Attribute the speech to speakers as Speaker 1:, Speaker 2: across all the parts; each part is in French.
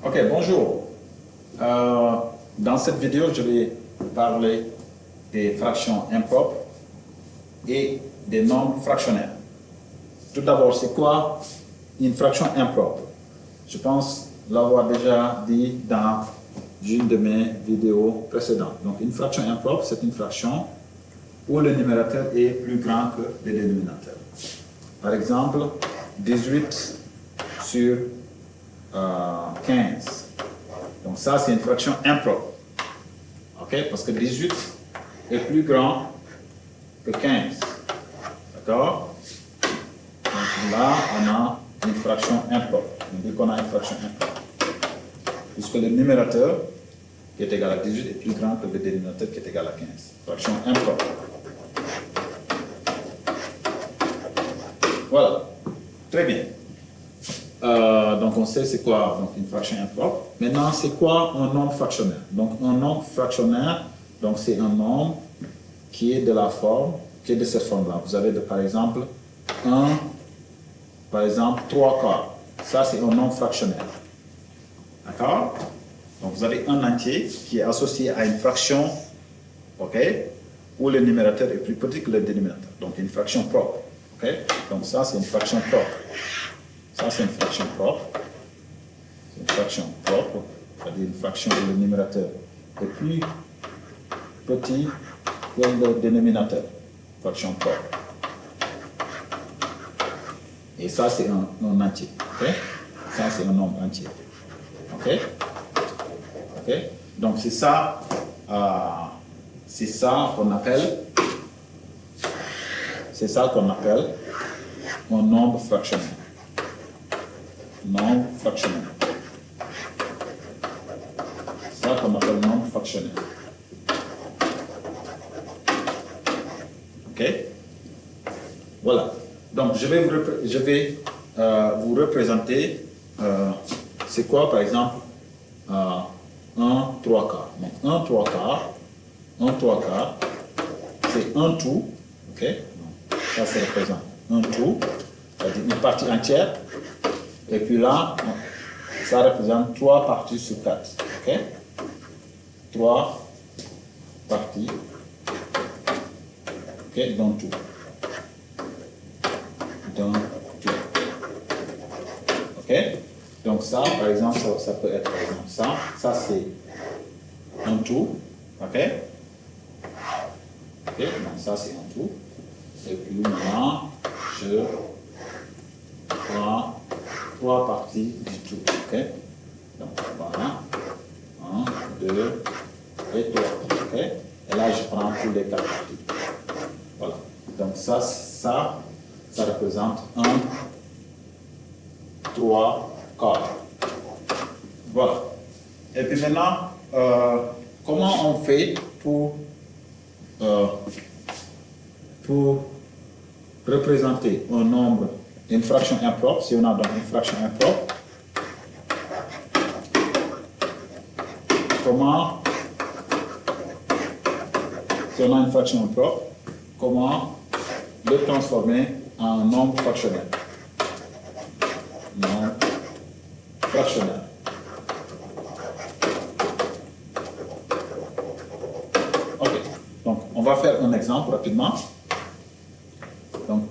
Speaker 1: Ok, bonjour. Dans cette vidéo, je vais parler des fractions impropres et des nombres fractionnaires. Tout d'abord, c'est quoi une fraction impropre? Je pense l'avoir déjà dit dans une de mes vidéos précédentes. Donc, une fraction impropre, c'est une fraction où le numérateur est plus grand que le dénominateur. Par exemple, 18 sur 15. Donc ça, c'est une fraction impropre. OK? Parce que 18 est plus grand que 15. D'accord? Donc là, on a une fraction impropre. On dit qu'on a une fraction impropre. Puisque le numérateur, qui est égal à 18, est plus grand que le dénominateur qui est égal à 15. Fraction impropre. Voilà. Très bien. Donc on sait c'est quoi donc une fraction impropre. Maintenant, c'est quoi un nombre fractionnaire? Donc un nombre fractionnaire, donc c'est un nombre qui est de la forme, qui est de cette forme-là. Vous avez par exemple 3 quarts. Ça c'est un nombre fractionnaire. D'accord? Donc vous avez un entier qui est associé à une fraction, ok, où le numérateur est plus petit que le dénominateur. Donc une fraction propre. Ok? Donc ça c'est une fraction propre. Ça, c'est une fraction propre. C'est une fraction propre, c'est-à-dire une fraction où le numérateur est plus petit que le dénominateur. Fraction propre. Et ça, c'est un entier. Okay? Ça, c'est un nombre entier. OK? OK? Donc, c'est ça qu'on appelle un nombre fractionnaire. Nombre fractionnaire. Ça qu'on appelle nombre fractionnaire. Ok? Voilà. Donc je vais vous représenter c'est quoi par exemple 1 3 quarts. Donc 1 3 quarts, c'est un tout. Ok? Donc, ça représente un tout, c'est-à-dire une partie entière. Et puis là, ça représente 3 parties sur 4. OK? 3 parties. OK? Dans tout. Dans tout. OK? Donc ça, par exemple, ça peut être par exemple ça. Ça, c'est un tout. OK? OK? Donc ça, c'est un tout. Et puis maintenant, je prends 3 parties du tout. OK? Donc voilà. 1, 2 et 3. OK? Et là, je prends tous les 4 parties. Voilà. Donc ça représente 1, 3 quarts. Voilà. Et puis maintenant, comment on fait pour représenter un nombre, une fraction impropre, si on a donc une fraction impropre, si on a une fraction impropre, comment le transformer en un nombre fractionnaire? Nombre fractionnaire. Ok, donc on va faire un exemple rapidement. Donc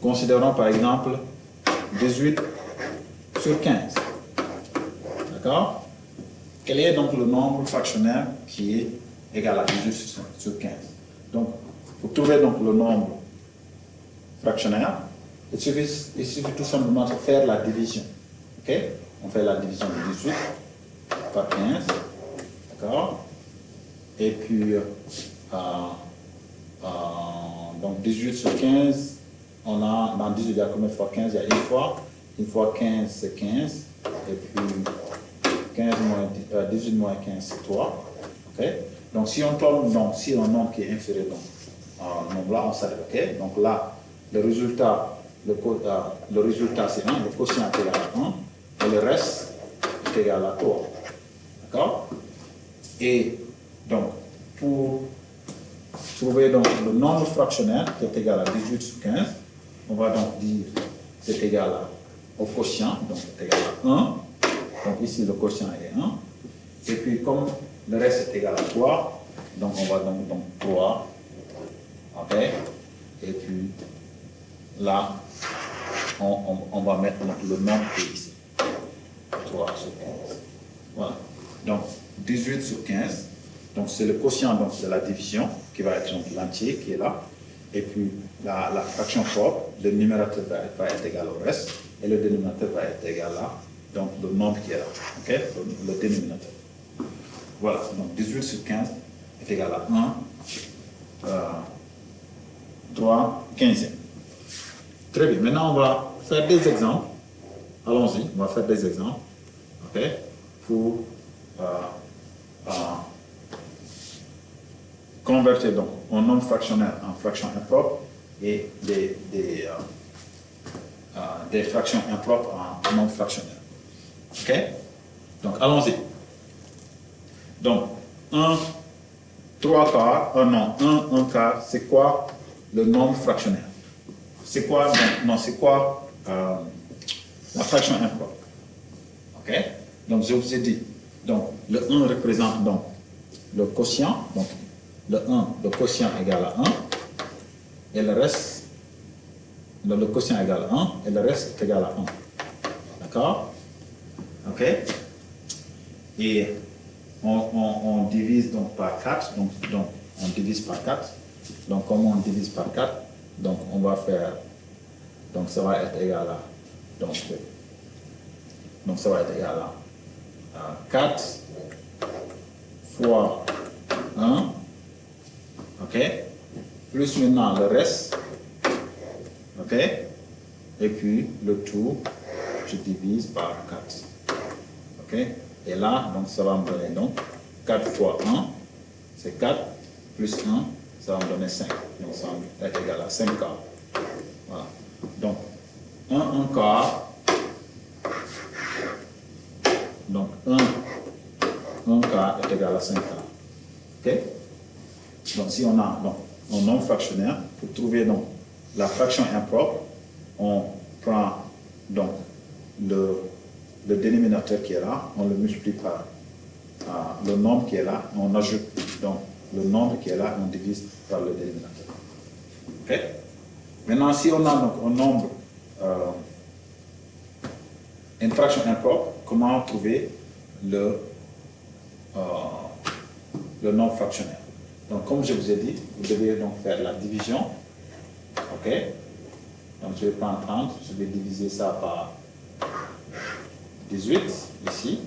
Speaker 1: considérons par exemple 18 sur 15. D'accord? Quel est donc le nombre fractionnaire qui est égal à 18 sur 15? Donc, pour trouver donc le nombre fractionnaire, il suffit tout simplement de faire la division. Ok? On fait la division de 18 par 15. D'accord? Et puis, donc 18 sur 15, on a, dans 18, il y a combien de fois 15? Il y a une fois. Une fois 15, c'est 15. Et puis 18 moins 15, c'est 3. Okay? Donc si on tombe si un nombre qui est inférieur à nombre là, on s'arrête. Okay? Donc là, le résultat c'est 1, le quotient est égal à 1, et le reste est égal à 3. D'accord? Et donc, pour trouver donc le nombre fractionnaire qui est égal à 18 sur 15, on va donc dire c'est égal à au quotient, donc est égal à 1. Donc ici, le quotient est 1. Et puis, comme le reste est égal à 3, donc on va donc 3. OK? Et puis, là, on va mettre le nombre qui est ici. 3 sur 15. Voilà. Donc, 18 sur 15. Donc, c'est le quotient donc, de la division qui va être l'entier qui est là. Et puis, la fraction propre, le numérateur va être égal au reste. Et le dénominateur va être égal à donc, le nombre qui est là. OK? Le dénominateur. Voilà. Donc, 18 sur 15 est égal à 1, 3, 15e. Très bien. Maintenant, on va faire des exemples. Allons-y. On va faire des exemples. OK? Pour convertir donc un nombre fractionnaire en fraction impropre et des fractions impropres en nombre fractionnaire. OK? Donc, allons-y. Donc, 3 quarts, un quart, c'est quoi le nombre fractionnaire? C'est quoi, c'est quoi la fraction impropre? OK? Donc, je vous ai dit, donc, le 1 représente donc le quotient, donc le quotient égale à 1, et le reste, le quotient égale à 1, et le reste est égal à 1. D'accord? OK? Et on divise donc par 4, donc on divise par 4. Donc, comme on divise par 4, donc on va faire, donc ça va être égal à, donc ça va être égal à 4 fois 1, OK, plus maintenant le reste, OK, et puis le tout, je divise par 4, OK, et là, donc ça va me donner donc 4 fois 1, c'est 4, plus 1, ça va me donner 5, donc ça va être égal à 5 quarts. Voilà, donc 1 quart, donc 1 quart est égal à 5 quarts. OK? Donc, si on a donc, un nombre fractionnaire, pour trouver donc, la fraction impropre, on prend donc, le dénominateur qui est là, on le multiplie par le nombre qui est là, on ajoute donc, le nombre qui est là, on divise par le dénominateur. OK? Maintenant, si on a donc, un nombre, une fraction impropre, comment trouver le nombre fractionnaire? Donc, comme je vous ai dit, vous devez donc faire la division. OK? Donc, je vais prendre 30, je vais diviser ça par 18, ici.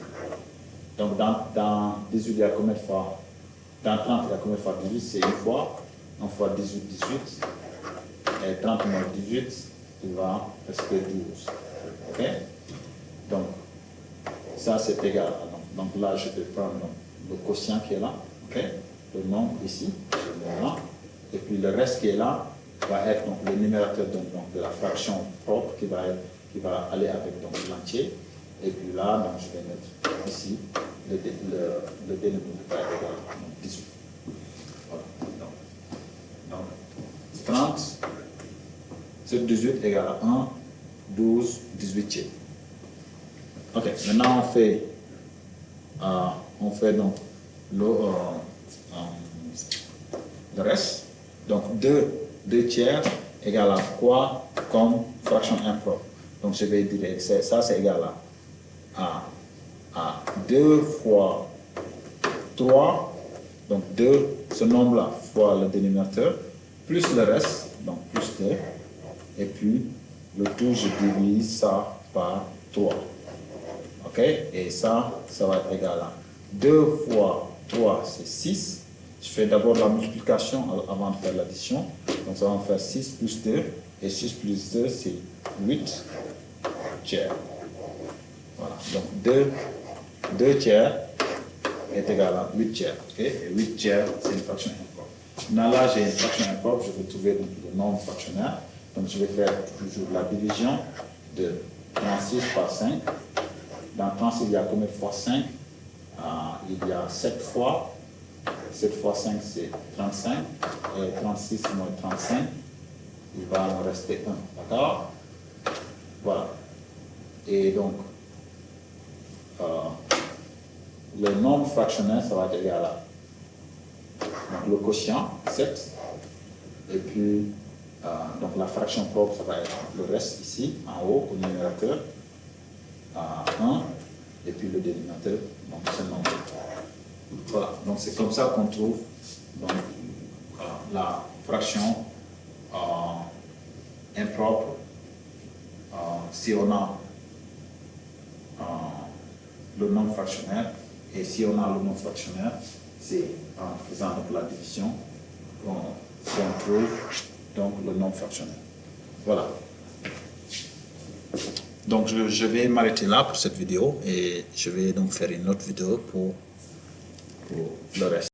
Speaker 1: Donc, dans 18, il y a combien de fois? Dans 30, il y a combien de fois 18? C'est une fois. 1 fois 18, 18. Et 30 moins 18, il va rester 12. OK? Donc, ça, c'est égal. Donc là, je vais prendre le quotient qui est là. OK? Le nombre ici, là, et puis le reste qui est là va être donc, le numérateur de la fraction propre qui va aller avec l'entier. Et puis là, donc, je vais mettre ici le dénominateur égal à 18. Voilà. Donc 30 sur 18 égale à 1, 12, 18e. OK, maintenant on fait donc le reste. Donc 2 tiers égale à quoi comme fraction impropre? Donc je vais dire ça c'est égal à 2 fois 3, donc 2, ce nombre-là, fois le dénominateur, plus le reste, donc plus 2, et puis le tout, je divise ça par 3. OK? Et ça va être égal à 2 fois 3, c'est 6. Je fais d'abord la multiplication avant de faire l'addition. Donc ça va me faire 6 plus 2. Et 6 plus 2, c'est 8 tiers. Voilà. Donc 2 tiers est égal à 8 tiers. Okay? Et 8 tiers, c'est une fraction impropre. Maintenant là, j'ai une fraction impropre. Je vais trouver donc, le nombre fractionnaire. Donc je vais faire toujours la division de 36 par 5. Dans 36, il y a combien de fois 5? Il y a 7 fois. 7 fois 5, c'est 35. Et 36 moins 35, il va en rester 1. D'accord? Voilà. Et donc, le nombre fractionnaire, ça va être égal à donc, le quotient, 7. Et puis, donc la fraction propre, ça va être le reste ici, en haut, au numérateur, 1. Et puis le dénominateur, donc c'est le nombre. Voilà, donc c'est comme ça qu'on trouve donc, la fraction impropre si on a le nombre fractionnaire, et si on a le nombre fractionnaire, c'est en faisant donc la division qu'on trouve donc le nombre fractionnaire. Voilà. Donc je vais m'arrêter là pour cette vidéo et je vais donc faire une autre vidéo pour le reste.